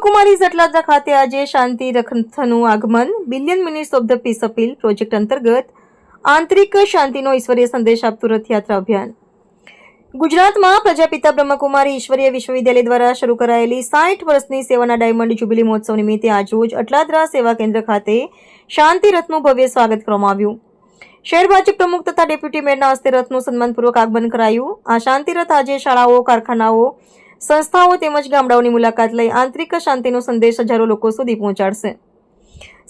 બ્રહ્મકુમારી જટલાદરા ખાતે આજે શાંતિ રથનું આગમન billion minutes of the piece appeal project અંતર્ગત આંતરિક શાંતિનો ઈશ્વરીય સંદેશ આપતું રથયાત્રા અભિયાન ગુજરાતમાં પ્રજાપિતા બ્રહ્મકુમારી ઈશ્વરીય વિશ્વવિદ્યાલય દ્વારા શરૂ કરાયેલી 60 વર્ષની સેવાના ડાયમંડ જ્યુબિલી મહોત્સવ નિમિત્તે આજરોજ અટલાદરા સેવા કેન્દ્ર ખાતે શાંતિ રથનું ભવ્ય સ્વાગત કરવામાં આવ્યું. શહેર ભાજપ પ્રમુખ તથા ડેપ્યુટી મેયરના હસ્તે રથનું સન્માનપૂર્વક આગમન કરાયું. આ શાંતિ રથ આજે શાળાઓ, કારખાનાઓ, સંસ્થાઓ તેમજ ગામડાઓની મુલાકાત લઈ આંતરિક શાંતિનો સંદેશ હજારો લોકો સુધી પહોંચાડશે.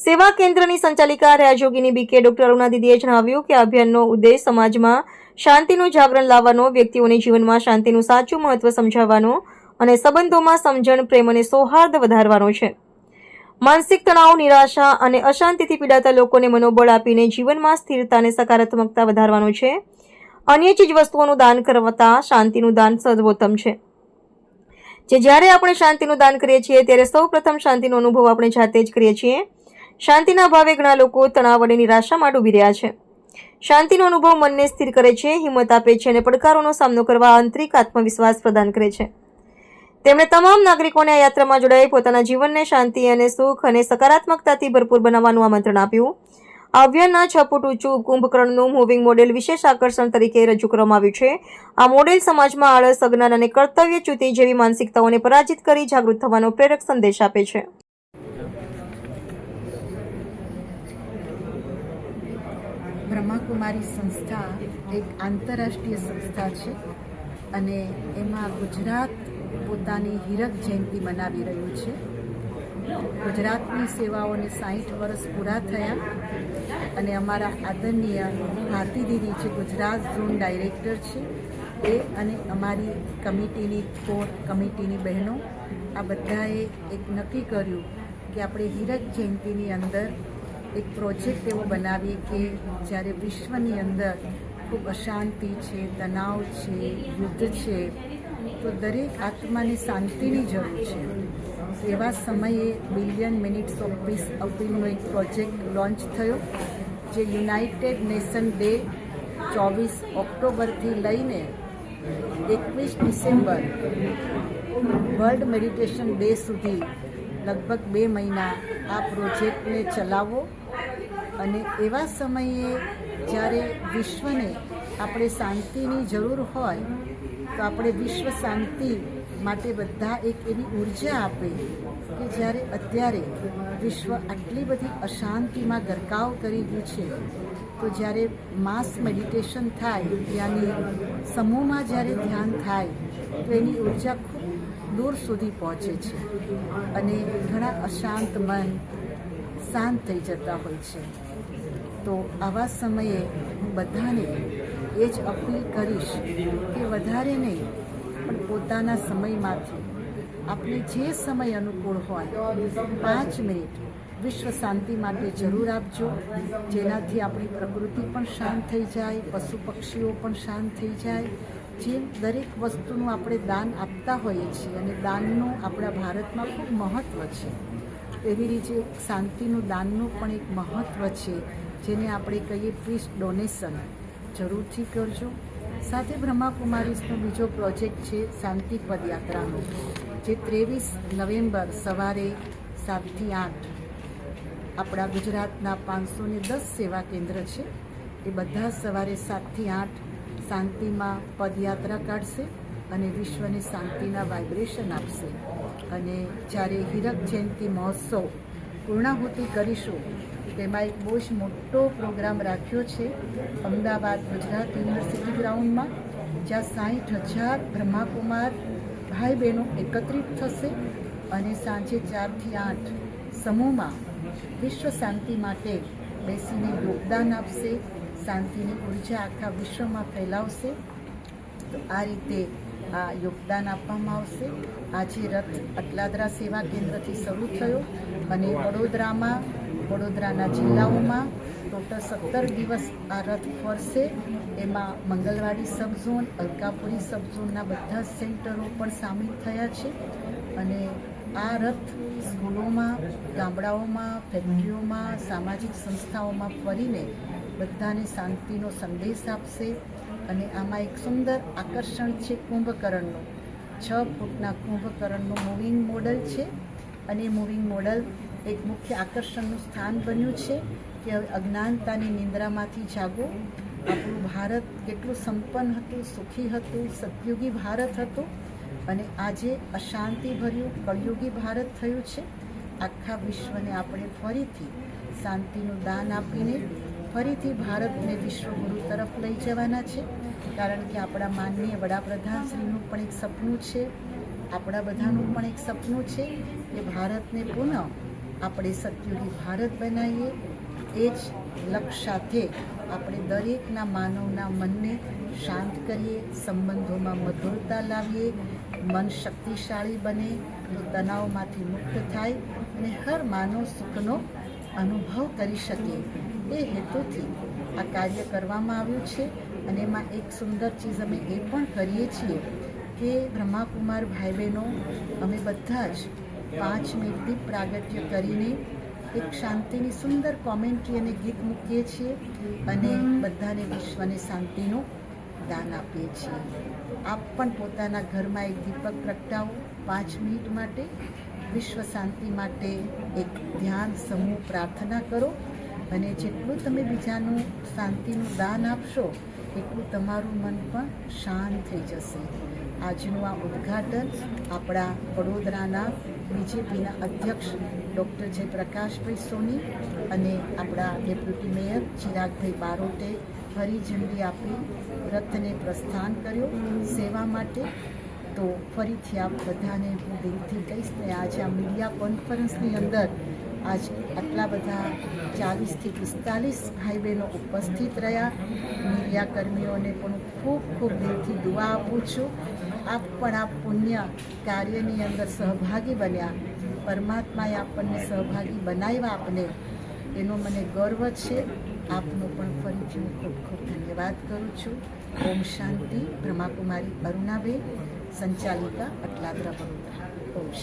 સેવા કેન્દ્રની સંચાલિકા રાજયોગીની બીકે ડોક્ટર અરુણા દીદીએ જણાવ્યું કે આ અભિયાનનો ઉદ્દેશ સમાજમાં શાંતિનું જાગરણ લાવવાનો, વ્યક્તિઓને જીવનમાં શાંતિનું સાચું મહત્વ સમજાવવાનો અને સંબંધોમાં સમજણ, પ્રેમ અને સૌહાર્દ વધારવાનો છે. માનસિક તણાવ, નિરાશા અને અશાંતિથી પીડાતા લોકોને મનોબળ આપીને જીવનમાં સ્થિરતા અને સકારાત્મકતા વધારવાનો છે. અન્ય ચીજ વસ્તુઓનું દાન કરતા શાંતિનું દાન સર્વોત્તમ છે. જ્યારે આપણે શાંતિનું દાન કરીએ છીએ ત્યારે સૌ પ્રથમ શાંતિનો અનુભવ આપણે જાતે જ કરીએ છીએ. શાંતિના અભાવે ઘણા લોકો તણાવ અને નિરાશામાં ડૂબી રહ્યા છે. શાંતિનો અનુભવ મનને સ્થિર કરે છે, હિંમત આપે છે અને પડકારોનો સામનો કરવા આંતરિક આત્મવિશ્વાસ પ્રદાન કરે છે. તેમણે તમામ નાગરિકોને આ યાત્રામાં જોડાઈ પોતાના જીવનને શાંતિ અને સુખ અને સકારાત્મકતાથી ભરપૂર બનાવવાનું આમંત્રણ આપ્યું. આ અભિયાનના 6 ફૂટ ઊંચું કુંભકર્ણનું મૂવિંગ મોડેલ વિશેષ આકર્ષણ તરીકે રજૂ કરવામાં આવ્યું છે. આ મોડેલ સમાજમાં આળસ, અજ્ઞાન અને કર્તવ્યચ્યુતિ જેવી માનસિકતાઓને પરાજિત કરી જાગૃત થવાનો પ્રેરક સંદેશ આપે છે. બ્રહ્મકુમારી સંસ્થા એક આંતરરાષ્ટ્રીય સંસ્થા છે અને એમાં ગુજરાત પોતાની હીરક જયંતિ મનાવી રહ્યું છે. ગુજરાતની સેવાઓને 60 વર્ષ પૂરા થયા અને અમારા આદરણીય ભારતી દીદી છે, ગુજરાત ઝોન ડાયરેક્ટર છે, એ અને અમારી કમિટીની કોર કમિટીની બહેનો આ બધાએ એક નક્કી કર્યું કે આપણે હીરક જયંતિની અંદર એક પ્રોજેક્ટ એવો બનાવીએ કે જ્યારે વિશ્વની અંદર ખૂબ અશાંતિ છે, તણાવ છે, યુદ્ધ છે, તો દરેક આત્માને શાંતિની જરૂર છે. એવા સમયે બિલિયન મિનિટ્સ ઓફ પીસ અપીલનો એક પ્રોજેક્ટ લોન્ચ થયો, જે યુનાઇટેડ નેશન ડે 24 ઓક્ટોબરથી લઈને 21 ડિસેમ્બર વર્લ્ડ મેડિટેશન ડે સુધી લગભગ 2 મહિના આ પ્રોજેક્ટને ચલાવવો. અને એવા સમયે જ્યારે વિશ્વને આપણે શાંતિની જરૂર હોય તો આપણે વિશ્વ શાંતિ માટે બધા એક એવી ઉર્જા આપે કે જ્યારે અત્યારે વિશ્વ આટલી બધી અશાંતિમાં ગરકાવ કરી ગયું છે, તો જ્યારે માસ મેડિટેશન થાય, યાની સમૂહમાં જ્યારે ધ્યાન થાય તો એની ઉર્જા ખૂબ દૂર સુધી પહોંચે છે અને ઘણા અશાંત મન શાંત થઈ જતા હોય છે. તો આવા સમયે હું બધાને એ જ અપીલ કરીશ કે વધારે નહીં પણ પોતાના સમયમાંથી આપણે જે સમય અનુકૂળ હોય 5 મિનિટ વિશ્વ શાંતિ માટે જરૂર આપજો, જેનાથી આપણી પ્રકૃતિ પણ શાંત થઈ જાય, પશુ પક્ષીઓ પણ શાંત થઈ જાય. જેમ દરેક વસ્તુનું આપણે દાન આપતા હોઈએ છીએ અને દાનનું આપણા ભારતમાં ખૂબ મહત્ત્વ છે, એવી રીતે શાંતિનું દાનનું પણ એક મહત્ત્વ છે, જેને આપણે કહીએ પીસ ડોનેશન. જરૂરથી કરજો. સાથે બ્રહ્મકુમારીઝનો બીજો પ્રોજેક્ટ છે શાંતિ પદયાત્રાનો, જે 23 નવેમ્બર સવારે 7 થી 8 આપણા ગુજરાતના 510 સેવા કેન્દ્ર છે, એ બધા સવારે 7 થી 8 શાંતિમાં પદયાત્રા કાઢશે અને વિશ્વને શાંતિના વાઇબ્રેશન આપશે. અને જ્યારે હીરક જયંતિ મહોત્સવ પૂર્ણાહુતિ કરીશું, તેમાં એક બહુ જ મોટો પ્રોગ્રામ રાખ્યો છે અમદાવાદ ગુજરાત યુનિવર્સિટી ગ્રાઉન્ડમાં, જ્યાં 60,000 બ્રહ્મકુમાર ભાઈ બહેનો એકત્રિત થશે અને સાંજે 4 થી 8 સમૂહમાં વિશ્વ શાંતિ માટે બેસીને યોગદાન આપશે, શાંતિની ઉર્જા આખા વિશ્વમાં ફેલાવશે. તો આ રીતે આ યોગદાન આપવામાં આવશે. આજે રથ અટલાદરા સેવા કેન્દ્રથી શરૂ થયો અને વડોદરાના જિલ્લાઓમાં ટોટલ 17 દિવસ આ રથ ફરશે. એમાં મંગલવાડી સબઝોન, અલકાપુરી સબઝોનના બધા સેન્ટરો પણ સામેલ થયા છે અને આ રથ સ્કૂલોમાં, ગામડાઓમાં, ફેક્ટરીઓમાં, સામાજિક સંસ્થાઓમાં ફરીને બધાને શાંતિનો સંદેશ આપશે. અને આમાં એક સુંદર આકર્ષણ છે કુંભકર્ણનું. 6 ફૂટના કુંભકર્ણનું મૂવિંગ મોડલ છે અને મૂવિંગ મોડલ એક મુખ્ય આકર્ષણનું સ્થાન બન્યું છે કે હવે અજ્ઞાનતાની નિંદ્રામાંથી જાગો. આપણું ભારત કેટલું સંપન્ન હતું, સુખી હતું, સતયુગી ભારત હતું અને આજે અશાંતિભર્યું કળયુગી ભારત થયું છે. આખા વિશ્વને આપણે ફરીથી શાંતિનું દાન આપીને ફરીથી ભારતને વિશ્વગુરુ તરફ લઈ જવાના છે. કારણ કે આપણા માનનીય વડાપ્રધાનશ્રીનું પણ એક સપનું છે, આપણા બધાનું પણ એક સપનું છે કે ભારતને પુનઃ આપણે સતયુગી ભારત બનાવીએ. એ જ લક્ષ્ય સાથે આપણે દરેકના માનવના મનને શાંત કરીએ, સંબંધોમાં મધુરતા લાવીએ, મન શક્તિશાળી બને, તો તણાવમાંથી મુક્ત થાય અને હર માનવ સુખનો અનુભવ કરી શકે. એ હેતુથી આ કાર્ય કરવામાં આવ્યું છે અને એમાં એક સુંદર ચીજ અમે એ પણ કરીએ છીએ કે બ્રહ્માકુમાર ભાઈ બહેનો અમે બધા જ 5 મિનિટ દીપ પ્રાગટ્ય કરીને એક શાંતિની સુંદર કોમેન્ટ્રી અને ગીત મૂકીએ છીએ અને બધાને વિશ્વને શાંતિનું દાન આપીએ છીએ. આપ પણ પોતાના ઘરમાં એક દીપક પ્રગટાવો 5 મિનિટ માટે, વિશ્વ શાંતિ માટે એક ધ્યાન સમૂહ પ્રાર્થના કરો અને જેટલું તમે બીજાનું શાંતિનું દાન આપશો એટલું તમારું મન પણ શાંત થઈ જશે. આજનું આ ઉદ્ઘાટન આપણા વડોદરાના બીજેપીના અધ્યક્ષ ડૉક્ટર જયપ્રકાશભાઈ સોની અને આપણા ડેપ્યુટી મેયર ચિરાગભાઈ બારોટે હરી ઝંડી આપી રથને પ્રસ્થાન કર્યો સેવા માટે. તો ફરીથી આપ બધાને હું દિલથી કહીશ ને આજે આ મીડિયા કોન્ફરન્સની અંદર આજ આટલા બધા 40 થી 45 ભાઈ બહેનો ઉપસ્થિત રહ્યા. મીડિયાકર્મીઓને પણ ખૂબ ખૂબ દિલથી દુઆ આપું છું. આપ પણ આ પુણ્ય કાર્યની અંદર સહભાગી બન્યા, પરમાત્માએ આપણને સહભાગી બનાવ્યા આપને, એનો મને ગર્વ છે. આપનો પણ ફરીથી હું ખૂબ ખૂબ ધન્યવાદ કરું છું. ઓમ શાંતિ. બ્રહ્માકુમારી અરુણાબેન, સંચાલિકા અટલાદરા વડોદરા. ઓમ શાંતિ.